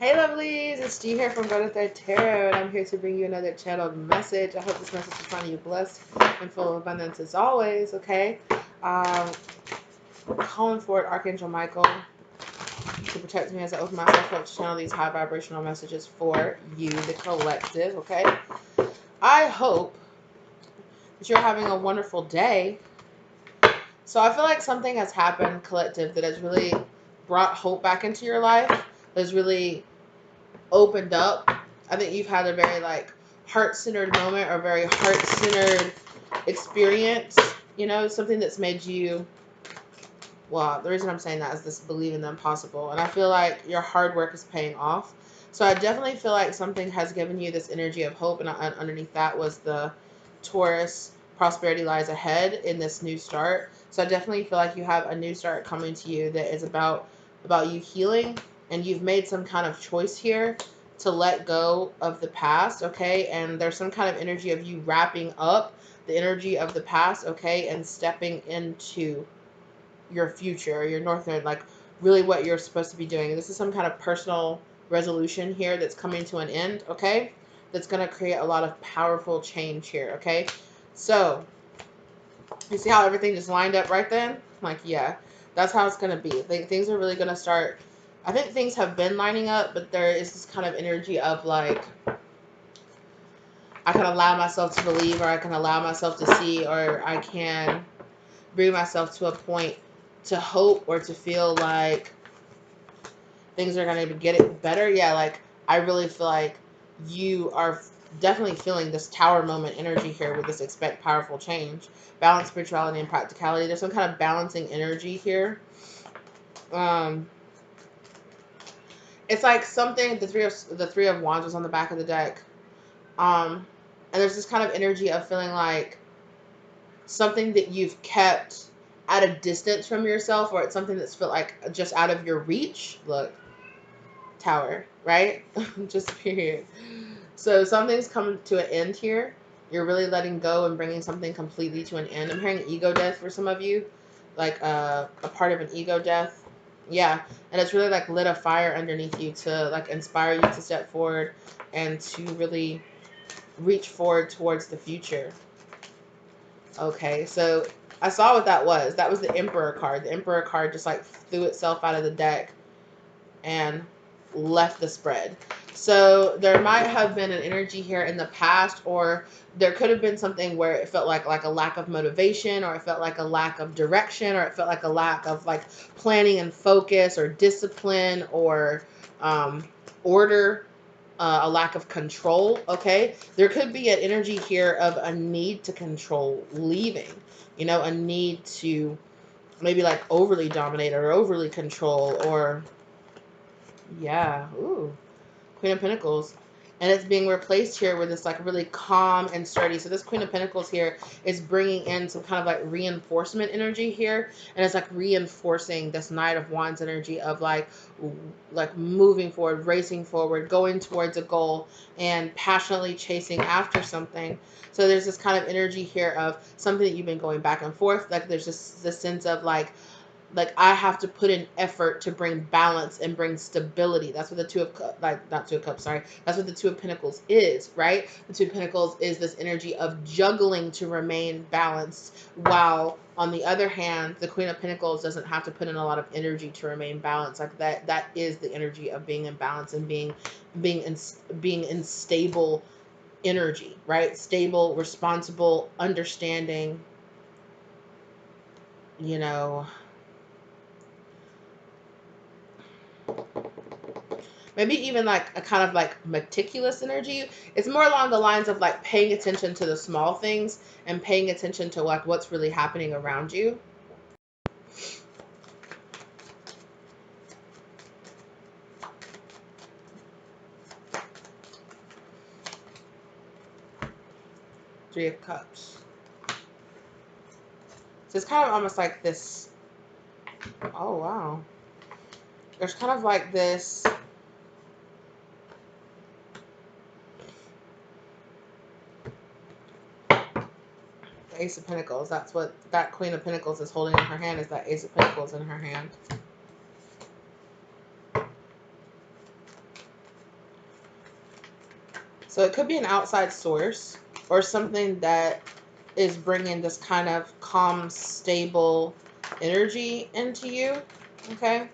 Hey lovelies, it's G here from Go to Third Tarot, and I'm here to bring you another channeled message. I hope this message is finding you blessed and full of abundance as always, okay? Um, Calling forward Archangel Michael to protect me as I open myself up to channel these high vibrational messages for you, the collective, okay? I hope that you're having a wonderful day. So I feel like something has happened, collective, that has really brought hope back into your life, that's really opened up. I think you've had a very heart-centered moment or very heart-centered experience, something that's made you, well, the reason I'm saying that is this believe in the impossible. And I feel like your hard work is paying off. So I definitely feel like something has given you this energy of hope, and underneath that was the Taurus prosperity lies ahead in this new start. So I definitely feel like you have a new start coming to you that is about you healing, and you've made some kind of choice here to let go of the past, okay? And there's some kind of energy of you wrapping up the energy of the past, okay, and stepping into your future, your north node, like really what you're supposed to be doing. This is some kind of personal resolution here that's coming to an end, okay? That's going to create a lot of powerful change here, okay? So, you see how everything just lined up right then? Like, yeah, that's how it's going to be. Things are really going to start. I think things have been lining up, but there is this kind of energy of like, I can allow myself to believe, or I can allow myself to see, or I can bring myself to a point to hope or to feel like things are going to get it better. Yeah, like I really feel like you are definitely feeling this tower moment energy here with this expect powerful change. Balance, spirituality, and practicality. There's some kind of balancing energy here. It's like something, the three of wands was on the back of the deck. And there's this kind of energy of feeling like something that you've kept at a distance from yourself, or it's something that's felt like just out of your reach. Look, tower, right? Just period. So something's come to an end here. You're really letting go and bringing something completely to an end. I'm hearing ego death for some of you, like a part of an ego death. Yeah, and it's really like lit a fire underneath you to like inspire you to step forward and to really reach forward towards the future. Okay, so I saw what that was. That was the Emperor card. The Emperor card just like threw itself out of the deck and left the spread. So there might have been an energy here in the past, or there could have been something where it felt like a lack of motivation, or it felt like a lack of direction, or it felt like a lack of like planning and focus or discipline or order, a lack of control. Okay, there could be an energy here of a need to control leaving, a need to maybe like overly dominate or overly control, or yeah. Ooh. Queen of Pentacles. And it's being replaced here with this like really calm and sturdy. So this Queen of Pentacles here is bringing in some kind of like reinforcement energy here. And it's like reinforcing this Knight of Wands energy of like moving forward, racing forward, going towards a goal and passionately chasing after something. So there's this kind of energy here of something that you've been going back and forth. Like there's just this sense of like I have to put in effort to bring balance and bring stability. That's what the two of not two of cups, sorry. That's what the Two of Pentacles is, right? The Two of Pentacles is this energy of juggling to remain balanced, while on the other hand, the Queen of Pentacles doesn't have to put in a lot of energy to remain balanced. Like that is the energy of being in balance and being in stable energy, right? Stable, responsible, understanding, you know, maybe even like a kind of like meticulous energy. It's more along the lines of like paying attention to the small things and paying attention to like what's really happening around you. Three of Cups. So it's kind of almost like this. Oh, wow. There's kind of like this. The Ace of Pentacles. That's what that Queen of Pentacles is holding in her hand, is that Ace of Pentacles in her hand. So it could be an outside source or something that is bringing this kind of calm, stable energy into you. Okay.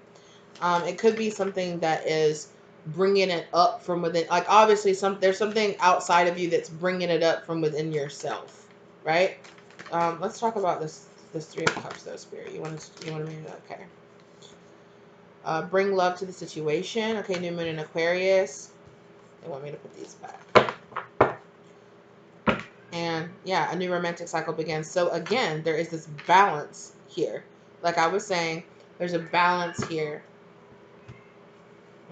It could be something that is bringing it up from within. Like obviously, there's something outside of you that's bringing it up from within yourself, right? Let's talk about this Three of Cups, though, Spirit. You want to make that okay? Bring love to the situation. Okay, new moon in Aquarius. They want me to put these back. And yeah, a new romantic cycle begins. So again, there is this balance here. Like I was saying, there's a balance here.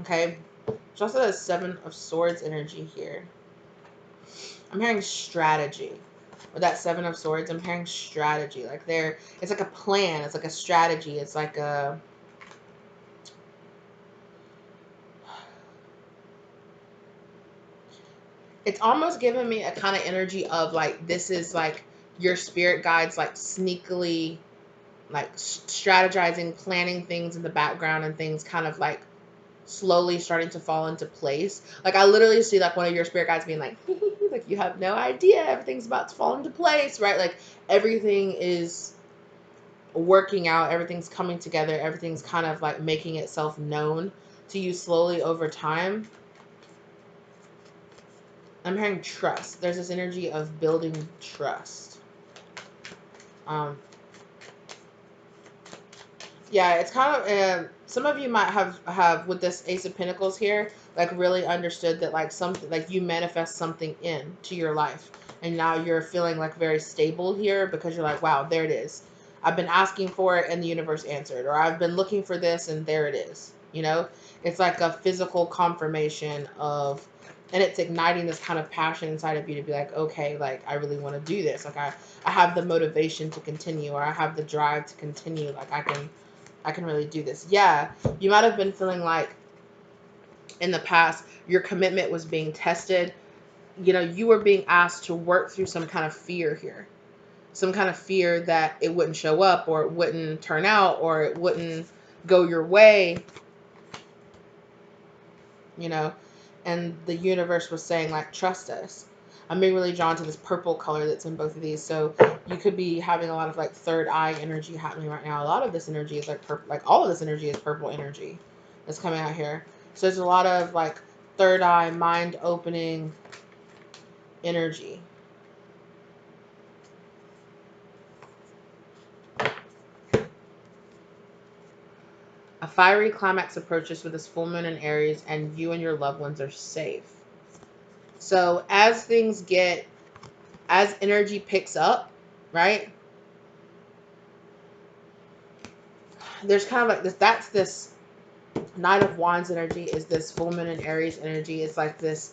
Okay. She also has Seven of Swords energy here. I'm hearing strategy. With that Seven of Swords, I'm hearing strategy. Like it's like a plan. It's like a strategy. It's like a... It's almost giving me a kind of energy of like, this is like your spirit guides like sneakily like strategizing, planning things in the background and things kind of like slowly starting to fall into place. Like I literally see like one of your spirit guides being like, like you have no idea, everything's about to fall into place, right? Like everything is working out, everything's coming together, everything's kind of like making itself known to you slowly over time. I'm hearing trust. There's this energy of building trust. Yeah, it's kind of some of you might have with this Ace of Pentacles here, like really understood that like something, like you manifest something into your life, and now you're feeling like very stable here because you're like, wow, there it is. I've been asking for it and the universe answered, or I've been looking for this and there it is. You know, it's like a physical confirmation of, and it's igniting this kind of passion inside of you to be like, okay, like I really want to do this. Like I have the motivation to continue, or I have the drive to continue. Like I can really do this. Yeah, you might have been feeling like in the past your commitment was being tested. You know, you were being asked to work through some kind of fear here. Some kind of fear that it wouldn't show up, or it wouldn't turn out, or it wouldn't go your way. You know, and the universe was saying like, trust us. I'm being really drawn to this purple color that's in both of these. So you could be having a lot of like third eye energy happening right now. A lot of this energy is like purple, like all of this energy is purple energy that's coming out here. So there's a lot of like third eye, mind opening energy. A fiery climax approaches with this full moon in Aries, and you and your loved ones are safe. So as things get, as energy picks up, right? There's kind of like this, that's this Knight of Wands energy, is this full moon in Aries energy. It's like this,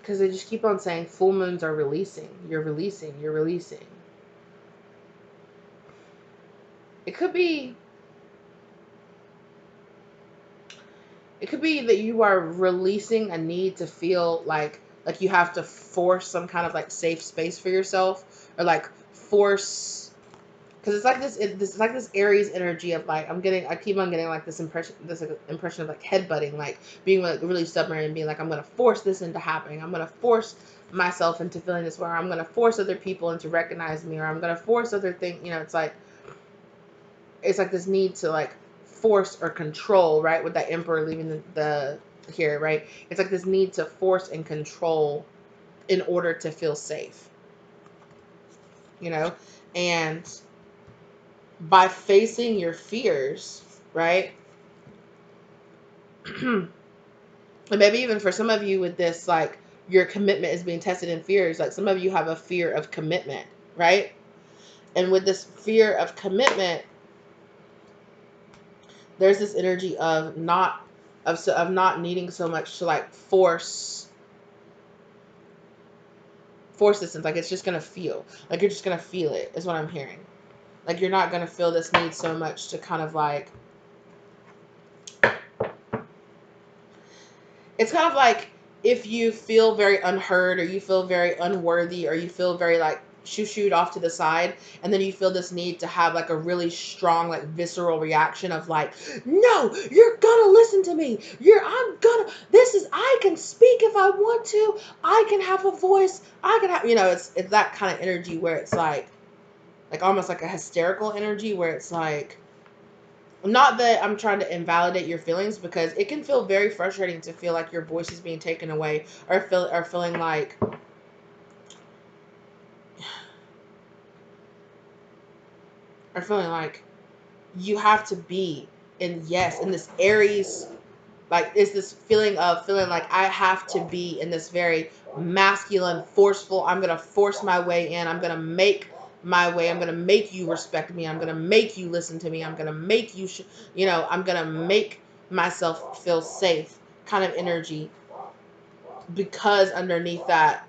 because they just keep on saying full moons are releasing. You're releasing. You're releasing. It could be that you are releasing a need to feel like you have to force some kind of like safe space for yourself, or like force, because it's like this like this Aries energy of like, I keep on getting like this impression of like headbutting, like being like really stubborn and being like, I'm gonna force this into happening. I'm gonna force myself into feeling this way, or I'm gonna force other people into recognizing me, or I'm gonna force other things. You know, it's like this need to like force or control, right? With that Emperor leaving the here, right? It's like this need to force and control in order to feel safe, you know? And by facing your fears, right? And maybe even for some of you with this, like your commitment is being tested in fears. Like some of you have a fear of commitment, right? And with this fear of commitment, there's this energy of not needing so much to like force this. And like it's just gonna feel like you're just gonna feel it, is what I'm hearing. Like you're not gonna feel this need so much to kind of like, it's kind of like if you feel very unheard, or you feel very unworthy, or you feel very like shooed off to the side, and then you feel this need to have like a really strong, like visceral reaction of like, no, you're gonna listen to me. I can speak if I want to. I can have a voice. I can have, it's that kind of energy where it's like almost like a hysterical energy where it's like, not that I'm trying to invalidate your feelings, because it can feel very frustrating to feel like your voice is being taken away, or feeling like you have to be in this Aries, like it's this feeling like I have to be in this very masculine, forceful, I'm gonna force my way in, I'm gonna make my way, I'm gonna make you respect me, I'm gonna make you listen to me, I'm gonna make you I'm gonna make myself feel safe kind of energy, because underneath that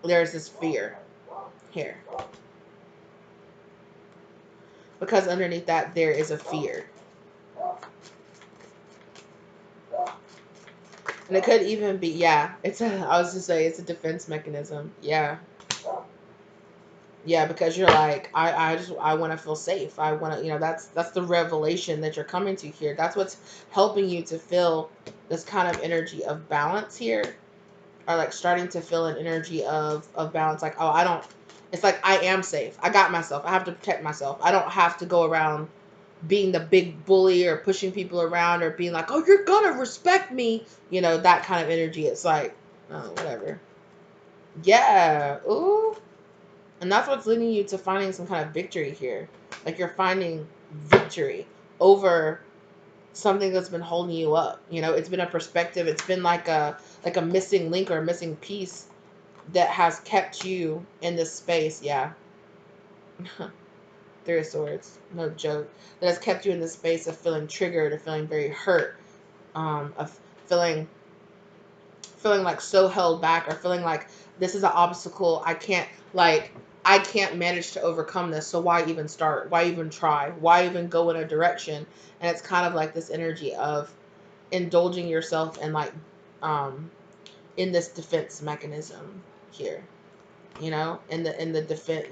there's this fear here, because underneath that there is a fear. And it could even be, yeah, I was just saying, it's a defense mechanism. Yeah. Yeah, because you're like, I want to feel safe. I want to, that's the revelation that you're coming to here. That's what's helping you to feel this kind of energy of balance here, or like starting to feel an energy of balance. Like, oh, it's like, I am safe. I got myself. I have to protect myself. I don't have to go around being the big bully or pushing people around or being like, oh, you're gonna respect me, that kind of energy. It's like, oh, whatever. Yeah. Ooh. And that's what's leading you to finding some kind of victory here. Like, you're finding victory over something that's been holding you up. It's been a perspective. It's been like a missing link or a missing piece that has kept you in this space. Yeah. Three of Swords, no joke. That has kept you in this space of feeling triggered, or feeling very hurt, of feeling like so held back, or feeling like this is an obstacle I can't manage to overcome this. So why even start? Why even try? Why even go in a direction? And it's kind of like this energy of indulging yourself and like in this defense mechanism here. In the defense,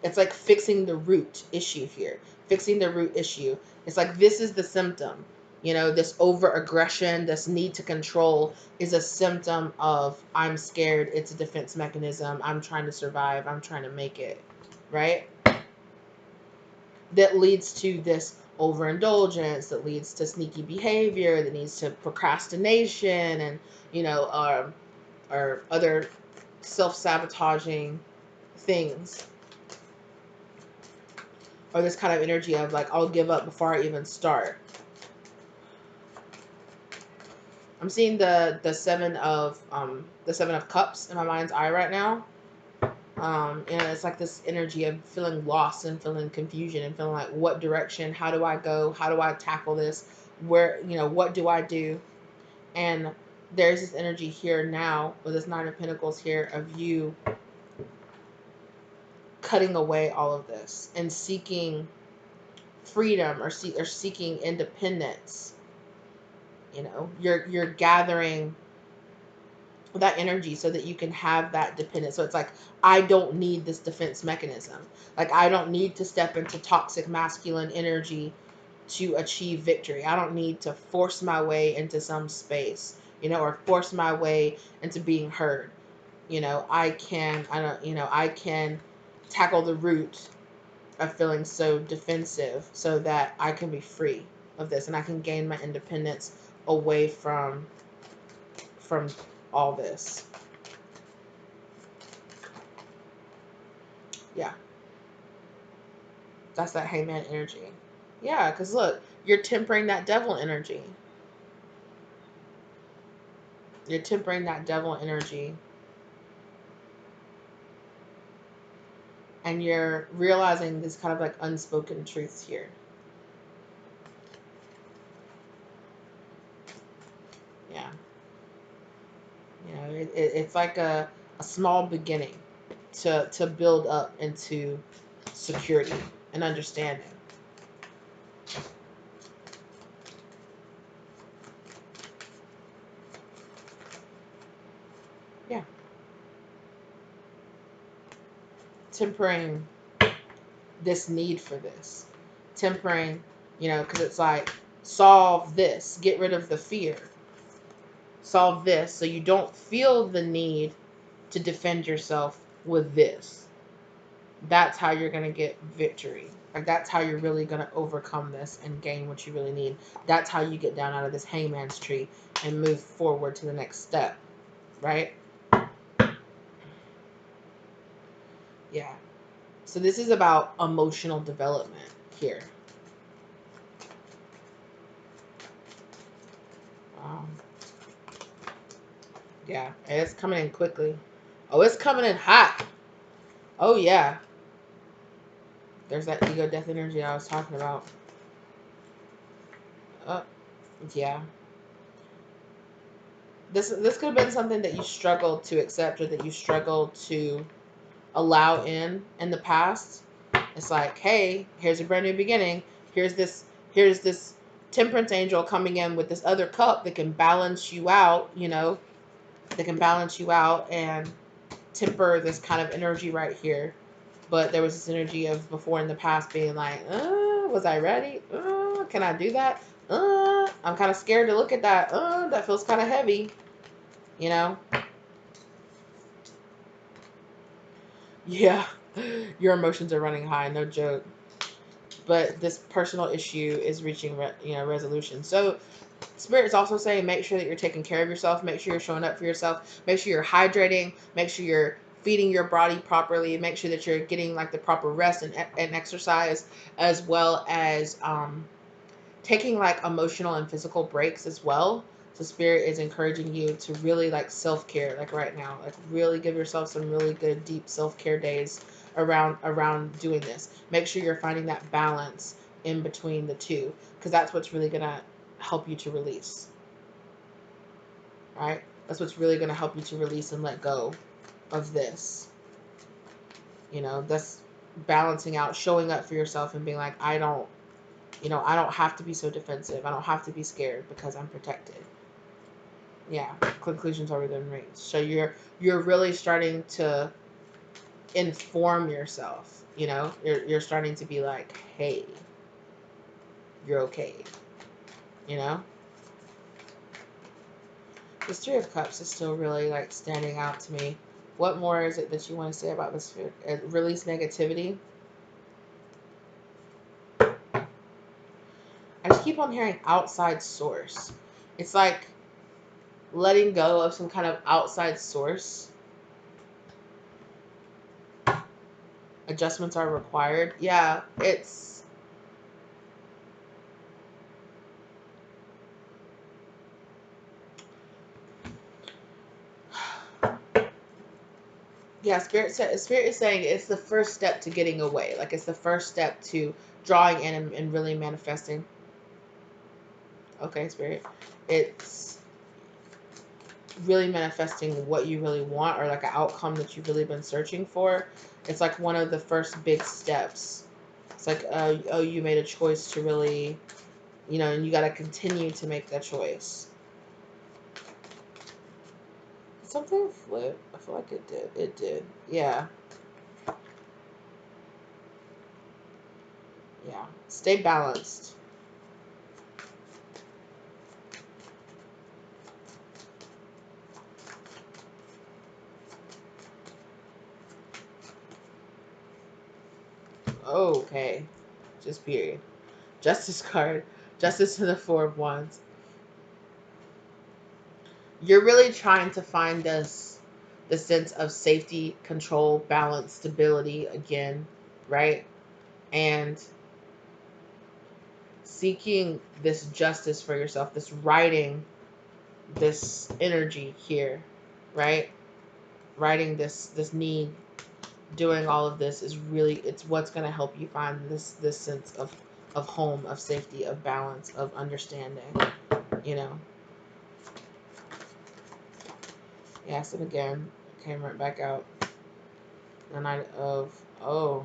it's like fixing the root issue here. Fixing the root issue. It's like, this is the symptom. This over aggression, this need to control is a symptom of, I'm scared. It's a defense mechanism. I'm trying to survive. I'm trying to make it. Right? That leads to this overindulgence, that leads to sneaky behavior, that leads to procrastination, and, or other self-sabotaging things. Or this kind of energy of like, I'll give up before I even start. I'm seeing the seven of cups in my mind's eye right now. And it's like this energy of feeling lost and feeling confusion and feeling like, what direction? How do I go? How do I tackle this? Where, what do I do? And there's this energy here now with this Nine of Pentacles here of you cutting away all of this and seeking freedom, or seeking independence. You're gathering that energy so that you can have that dependence. So it's like, I don't need this defense mechanism. Like, I don't need to step into toxic masculine energy to achieve victory. I don't need to force my way into some space, or force my way into being heard. I can tackle the root of feeling so defensive so that I can be free of this, and I can gain my independence away from all this. Yeah. That's that Hangman energy. Yeah, because look, you're tempering that devil energy. You're tempering that devil energy. And you're realizing this kind of like unspoken truths here. Yeah. It's like a small beginning to build up into security and understanding. Yeah. tempering this need for this. Tempering, because it's like, solve this, get rid of the fear. Solve this so you don't feel the need to defend yourself with this. That's how you're going to get victory. Like, that's how you're really going to overcome this and gain what you really need. That's how you get down out of this hangman's tree and move forward to the next step, right? Yeah. So this is about emotional development here. Um, yeah, and it's coming in quickly. Oh, it's coming in hot. Oh, yeah. There's that ego death energy I was talking about. Yeah. This could have been something that you struggled to accept, or that you struggled to allow in the past. It's like, hey, here's a brand new beginning. Here's this temperance angel coming in with this other cup that can balance you out, that can balance you out and temper this kind of energy right here. But there was this energy of before in the past being like, was I ready? Can I do that? I'm kind of scared to look at that. That feels kind of heavy, you know? Yeah, your emotions are running high, no joke. But this personal issue is reaching, resolution. So Spirit is also saying, make sure that you're taking care of yourself. Make sure you're showing up for yourself. Make sure you're hydrating. Make sure you're feeding your body properly. Make sure that you're getting like the proper rest and exercise, as well as taking like emotional and physical breaks as well. So Spirit is encouraging you to really like self-care, like right now, like really give yourself some really good deep self-care days around doing this. Make sure you're finding that balance in between the two, because that's what's really gonna help you to release, right? That's what's really gonna help you to release and let go of this. That's balancing out, showing up for yourself and being like, I don't have to be so defensive. I don't have to be scared because I'm protected. Yeah, conclusions already been reached. So you're really starting to inform yourself. You're starting to be like, hey, you're okay. You know, this Three of Cups is still really like standing out to me. What more is it that you want to say about this? Release negativity. I just keep on hearing outside source. It's like letting go of some kind of outside source. Adjustments are required. Yeah, it's yeah. Spirit is saying it's the first step to getting away. Like, it's the first step to drawing in and really manifesting. Okay, Spirit, it's really manifesting what you really want, or like an outcome that you've really been searching for. It's like one of the first big steps. It's like, oh, you made a choice to really, and you got to continue to make that choice. Something flip. I feel like it did. It did. Yeah. Yeah. Stay balanced. Okay. Just period. Justice card. Justice to the Four of Wands. You're really trying to find the sense of safety, control, balance, stability again, right? And seeking this justice for yourself, this writing, this energy here, right? Writing this need, doing all of this is really, it's what's going to help you find this sense of home, of safety, of balance, of understanding, you know. Yes, and again, came right back out. The Knight of, oh.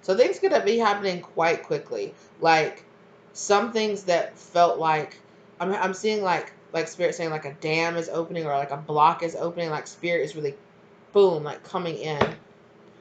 So things could be happening quite quickly. Like, some things that felt like, I'm seeing like Spirit saying like a dam is opening, or like a block is opening, like Spirit is really boom, like coming in.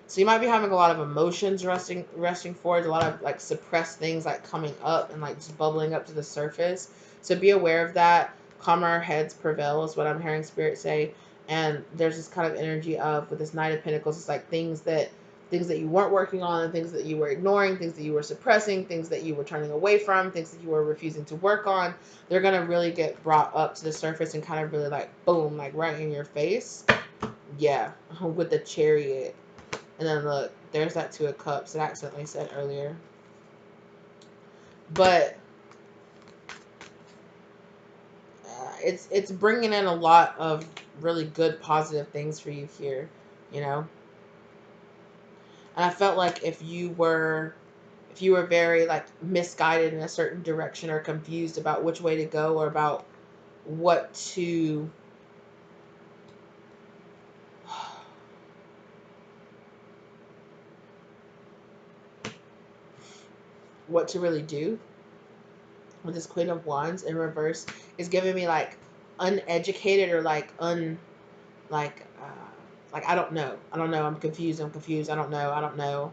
So you might be having a lot of emotions rushing forward, a lot of like suppressed things like coming up and like just bubbling up to the surface. So be aware of that. Calmer heads prevail is what I'm hearing Spirit say. And there's this kind of energy of, with this Knight of Pentacles, it's like things that you weren't working on, things that you were ignoring, things that you were suppressing, things that you were turning away from, things that you were refusing to work on. They're going to really get brought up to the surface and kind of really like, boom, like right in your face. Yeah, with the Chariot. And then look, there's that Two of Cups that I accidentally said earlier. But it's bringing in a lot of really good, positive things for you here, you know. And I felt like if you were very like misguided in a certain direction or confused about which way to go or about what to really do with this Queen of Wands in reverse, is giving me like uneducated or like like I don't know. I'm confused. I don't know.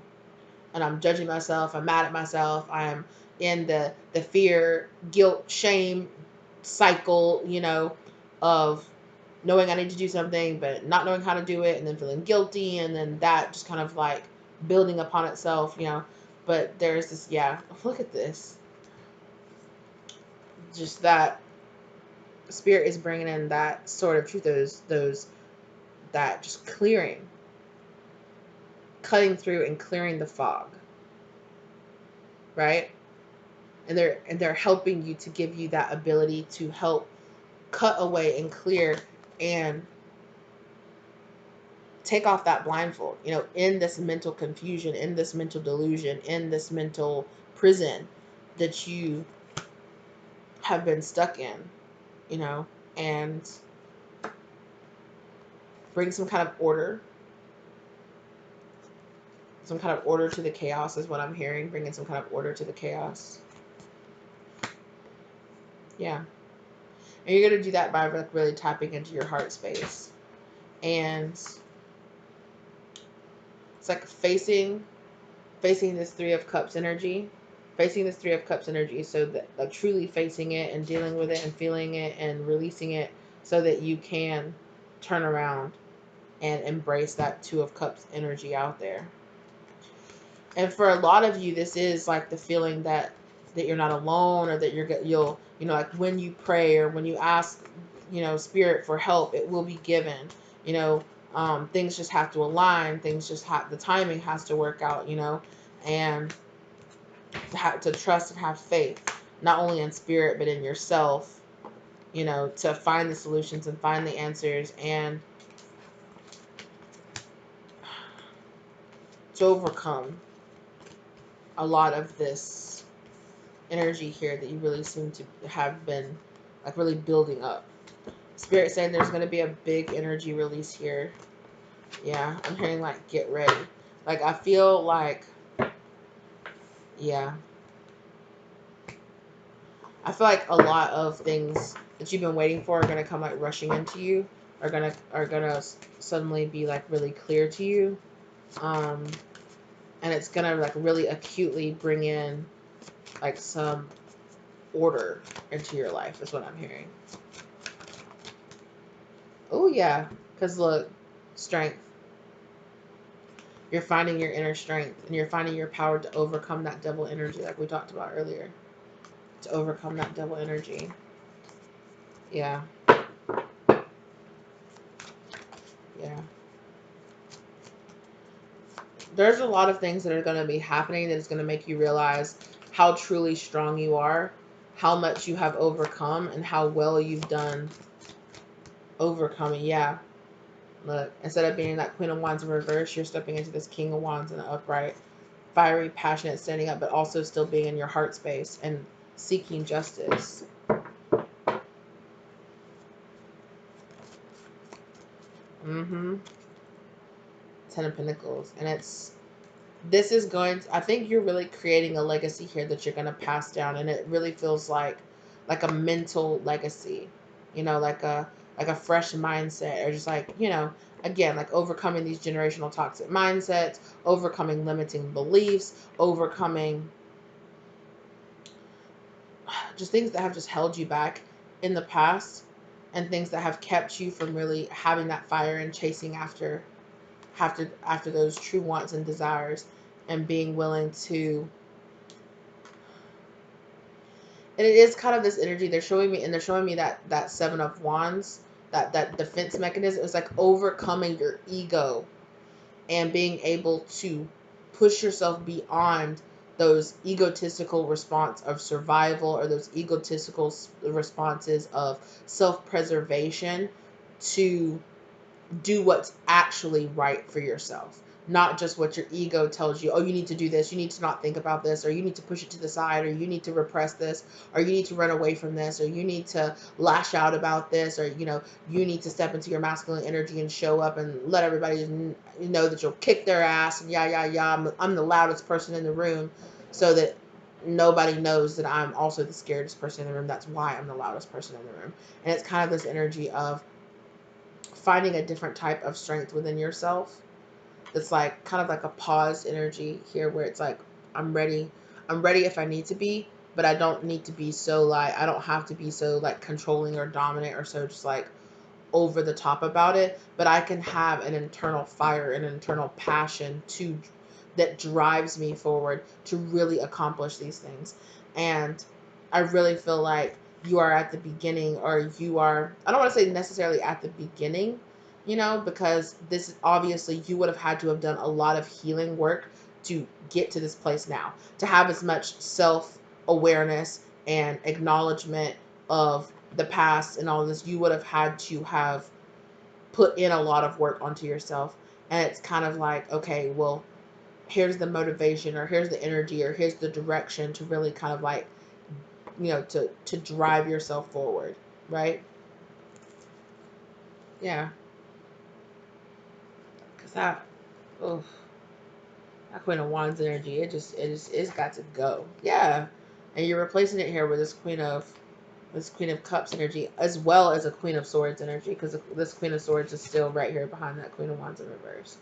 And I'm judging myself. I'm mad at myself. I'm in the fear, guilt, shame cycle, you know, of knowing I need to do something, but not knowing how to do it, and then feeling guilty, and then that just kind of like building upon itself, you know. But there's this, yeah, look at this. Just that Spirit is bringing in that sort of truth, that just cutting through and clearing the fog, right? And they're helping you to give you that ability to help cut away and clear and take off that blindfold, you know, in this mental confusion, in this mental delusion, in this mental prison that you have been stuck in, you know, and bring some kind of order. Some kind of order to the chaos is what I'm hearing. Bringing some kind of order to the chaos. Yeah. And you're going to do that by like really tapping into your heart space. And it's like facing this Three of Cups energy. Facing this Three of Cups energy, so that like truly facing it and dealing with it and feeling it and releasing it, so that you can turn around and embrace that Two of Cups energy out there. And for a lot of you, this is like the feeling that you're not alone, or that you'll, you know, like when you pray or when you ask, you know, Spirit for help, it will be given. You know, things just have to align. Things just the timing has to work out, you know, and to trust and have faith, not only in Spirit, but in yourself, you know, to find the solutions and find the answers and to overcome a lot of this energy here that you really seem to have been like really building up. Spirit saying there's going to be a big energy release here. Yeah, I'm hearing like get ready. Like I feel like, yeah, I feel like a lot of things that you've been waiting for are going to come like rushing into you, are gonna suddenly be like really clear to you. And it's going to like really acutely bring in like some order into your life is what I'm hearing. Oh yeah, because look, strength. You're finding your inner strength, and you're finding your power to overcome that devil energy like we talked about earlier. To overcome that devil energy. Yeah. Yeah. There's a lot of things that are going to be happening that is going to make you realize how truly strong you are, how much you have overcome, and how well you've done overcoming. Yeah. Look, instead of being that Queen of Wands in reverse, you're stepping into this King of Wands in the upright. Fiery, passionate, standing up, but also still being in your heart space and seeking justice. Mm-hmm. Ten of Pentacles. And this is going to, I think you're really creating a legacy here that you're going to pass down. And it really feels like a mental legacy. You know, like like a fresh mindset, or just like, again, like overcoming these generational toxic mindsets, overcoming limiting beliefs, overcoming just things that have just held you back in the past, and things that have kept you from really having that fire and chasing after those true wants and desires, and being willing to. And it is kind of this energy they're showing me that Seven of Wands, that defense mechanism is like overcoming your ego and being able to push yourself beyond those egotistical response of survival, or those egotistical responses of self-preservation, to do what's actually right for yourself. Not just what your ego tells you. Oh, you need to do this. You need to not think about this, or you need to push it to the side, or you need to repress this, or you need to run away from this, or you need to lash out about this, or you need to step into your masculine energy and show up and let everybody know that you'll kick their ass, and yeah. I'm the loudest person in the room, so that nobody knows that I'm also the scariest person in the room. That's why I'm the loudest person in the room. And it's kind of this energy of finding a different type of strength within yourself. It's like kind of like a paused energy here, where it's like, I'm ready if I need to be, but I don't need to be so like, I don't have to be so like controlling or dominant, or so just like over the top about it, but I can have an internal fire, an internal passion that drives me forward to really accomplish these things. And I really feel like you are at the beginning, or you are, I don't want to say necessarily at the beginning, because this is obviously, you would have had to have done a lot of healing work to get to this place now, to have as much self awareness and acknowledgement of the past and all this. You would have had to have put in a lot of work onto yourself. And it's kind of like, okay, well, here's the motivation, or here's the energy, or here's the direction to really kind of like, to drive yourself forward, right? Yeah, because oh, that Queen of Wands energy, it's got to go. Yeah, and you're replacing it here with this Queen of Cups energy, as well as a Queen of Swords energy, because this Queen of Swords is still right here behind that Queen of Wands in reverse.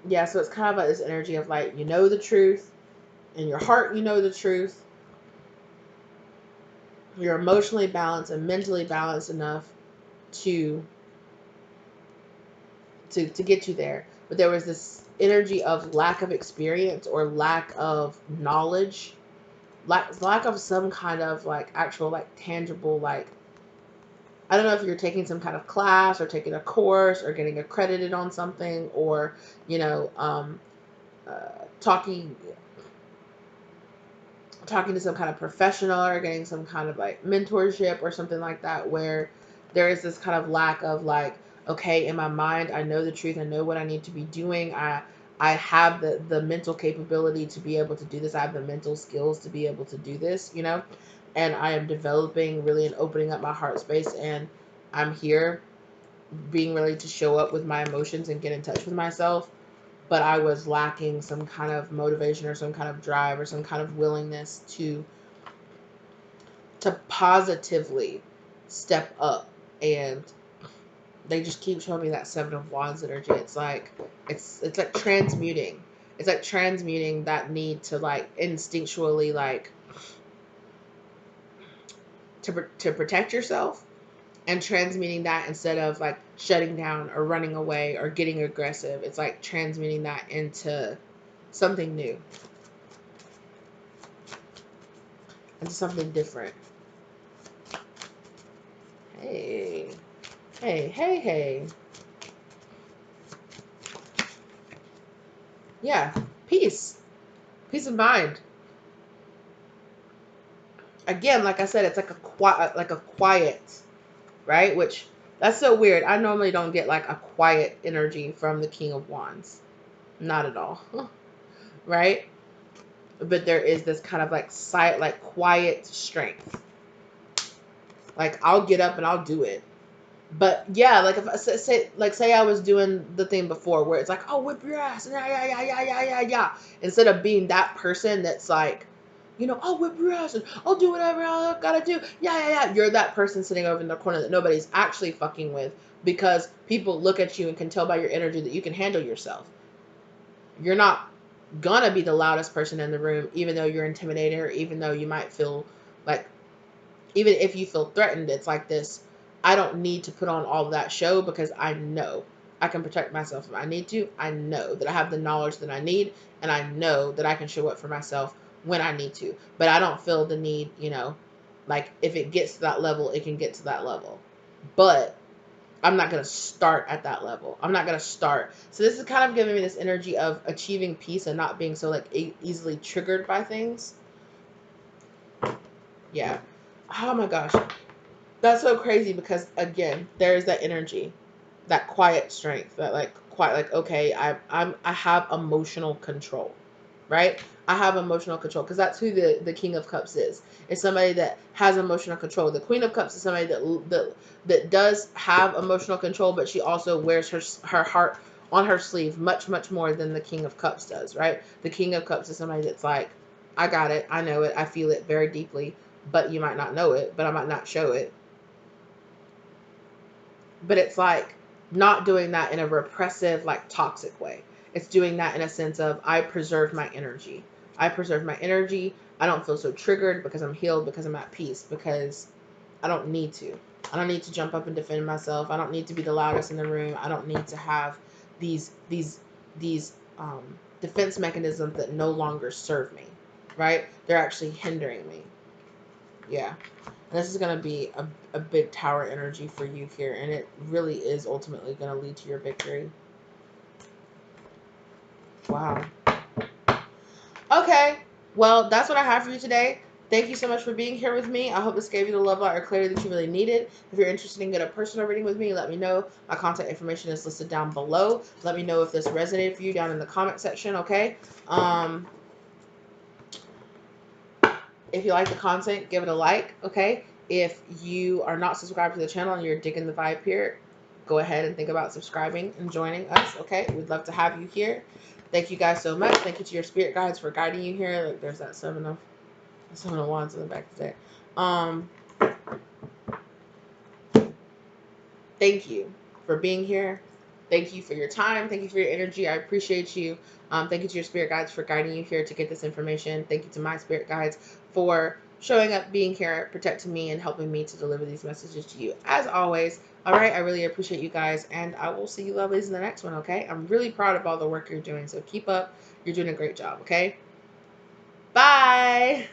Yeah, so it's kind of like this energy of like, the truth. In your heart, the truth. You're emotionally balanced and mentally balanced enough to to get you there. But there was this energy of lack of experience, or lack of knowledge, lack of some kind of like actual like tangible, like, I don't know if you're taking some kind of class, or taking a course, or getting accredited on something, or you know um, talking to some kind of professional, or getting some kind of like mentorship or something like that, where there is this kind of lack of like, okay, in my mind, I know the truth, I know what I need to be doing, I have the mental capability to be able to do this, I have the mental skills to be able to do this, and I am developing really and opening up my heart space, and I'm here being ready to show up with my emotions and get in touch with myself. But I was lacking some kind of motivation, or some kind of drive, or some kind of willingness to positively step up. And they just keep showing me that Seven of Wands energy. It's like it's like transmuting. It's like transmuting that need to like instinctually like to protect yourself, and transmuting that, instead of like shutting down or running away or getting aggressive. It's like transmuting that into something new, into something different. Hey, hey. Yeah, peace. Peace of mind. Again, like I said, it's like a quiet, right? Which, that's so weird. I normally don't get like a quiet energy from the King of Wands. Not at all. Right? But there is this kind of like quiet strength. Like, I'll get up and I'll do it. But yeah, like if I say I was doing the thing before, where it's like, oh, whip your ass, yeah. Instead of being that person that's like, you know, I'll whip your ass and I'll do whatever I gotta do. Yeah. You're that person sitting over in the corner that nobody's actually fucking with, because people look at you and can tell by your energy that you can handle yourself. You're not gonna be the loudest person in the room, even though you're intimidated, or even though you might feel like, even if you feel threatened, it's like this, I don't need to put on all of that show, because I know I can protect myself if I need to. I know that I have the knowledge that I need, and I know that I can show up for myself when I need to. But I don't feel the need, like if it gets to that level, it can get to that level. But I'm not going to start at that level. I'm not going to start. So this is kind of giving me this energy of achieving peace and not being so like easily triggered by things. Yeah. Oh my gosh. That's so crazy, because again, there's that energy, that quiet strength, that like quiet, like, okay, I have emotional control, right? I have emotional control, because that's who the King of Cups is. It's somebody that has emotional control. The Queen of Cups is somebody that does have emotional control, but she also wears her heart on her sleeve much more than the King of Cups does, right? The King of Cups is somebody that's like, I got it, I know it, I feel it very deeply, but you might not know it, but I might not show it. But it's like not doing that in a repressive, like toxic way. It's doing that in a sense of, I preserve my energy. I preserve my energy. I don't feel so triggered, because I'm healed, because I'm at peace, because I don't need to. I don't need to jump up and defend myself. I don't need to be the loudest in the room. I don't need to have these defense mechanisms that no longer serve me, right? They're actually hindering me. Yeah. And this is going to be a big tower energy for you here. And it really is ultimately going to lead to your victory. Wow. Okay. Well, that's what I have for you today. Thank you so much for being here with me. I hope this gave you the love light or clarity that you really needed. If you're interested in getting a personal reading with me, let me know. My contact information is listed down below. Let me know if this resonated for you down in the comment section, okay? If you like the content, give it a like, okay? If you are not subscribed to the channel and you're digging the vibe here, go ahead and think about subscribing and joining us, okay? We'd love to have you here. Thank you guys so much. Thank you to your spirit guides for guiding you here. Like, there's that seven of wands in the back of the deck. Thank you for being here. Thank you for your time. Thank you for your energy. I appreciate you. Thank you to your spirit guides for guiding you here to get this information. Thank you to my spirit guides for showing up, being here, protecting me, and helping me to deliver these messages to you. As always, all right, I really appreciate you guys, and I will see you lovelies in the next one, okay? I'm really proud of all the work you're doing, so keep up. You're doing a great job, okay? Bye!